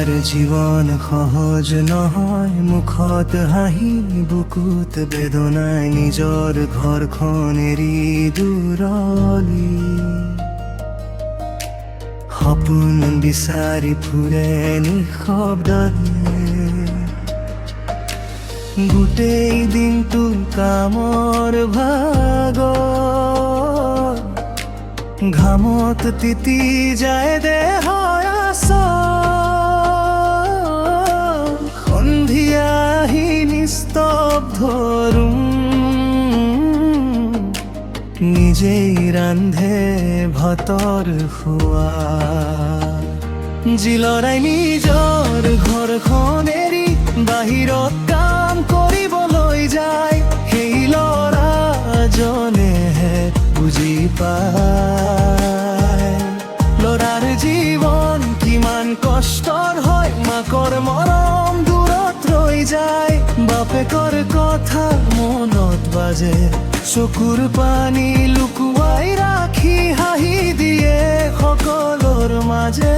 লৰাৰ জীৱন সহজ নহয়, মুখত হাঁহি বুকুত বেদনাই নিজৰ ঘৰখন এৰি দূৰলৈ সপোন বিচাৰি ফুৰে নিঃশব্দে। গোটেই দিনটো কামৰ ভাগৰ ঘামত তিতি যায় দেহৰ আচল। সন্ধিয়া আহি নিস্তব্ধ ৰুম নিজেই ৰান্ধে ভাতৰ খোৱা। যি লৰাই নিজৰ ঘৰখন এৰি বাহিৰত কাম কৰিবলৈ যায়, সেই ল'ৰাজনেহে বুজি পায় ল'ৰাৰ জীৱন কিমান কষ্টৰ হয়। মাকৰ মৰম দূৰত ৰৈ যায়, বাপেকৰ কথা মনত বাজে, চকুৰ পানী লুকুৱাই ৰাখি হাঁহি দিয়ে সকলোৰ মাজে।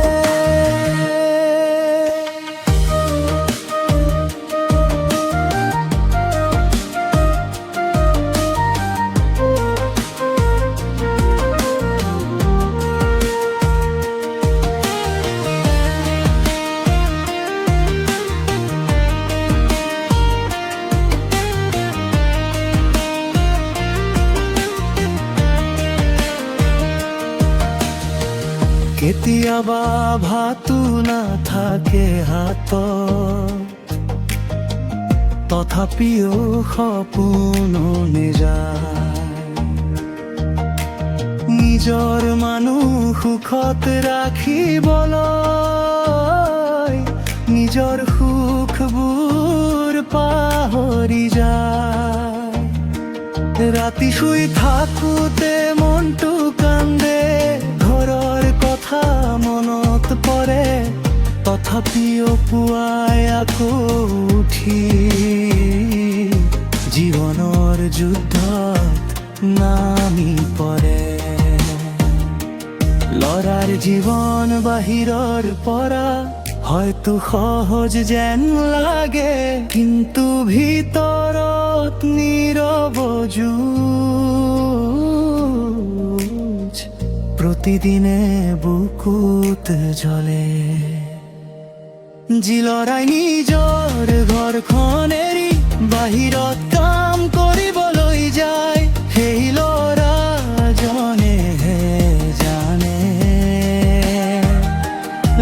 কেতিয়াবা ভাতো নাথাকে হাতত, তথাপিও সপোনো নেযায়। নিজৰ মানুহ সুখত ৰাখিবলৈ নিজৰ সুখবোৰ পাহৰি যায়। ৰাতি শুই থাকোঁতে মনটো কান্দে, ঘৰৰ কথা মনত পৰে, তথাপিও পুৱাই আকৌ উঠি জীৱনৰ যুদ্ধত নামি পৰে। ল'ৰাৰ জীৱন বাহিৰৰ পৰা হয়তো সহজ যেন লাগে, কিন্তু ভিতৰত নীৰৱ যুঁজ প্ৰতিদিনে বুকুত জ্বলে। যি ল'ৰাই নিজৰ ঘৰখন এৰি বাহিৰত কাম কৰিবলৈ যায়, সেই ল'ৰাজনেহে জানে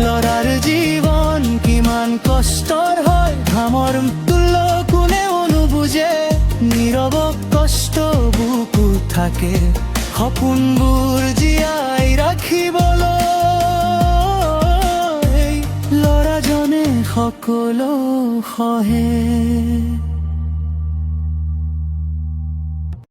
ল'ৰাৰ জীৱন কিমান কষ্টৰ হয়। ঘামৰ তুল্য কোনেও নুবুজে, নীৰৱ কষ্ট বুকুত থাকে, সপোনবোৰ জীয়াই ৰাখিবলৈ ল'ৰাজনে সকলো সহে।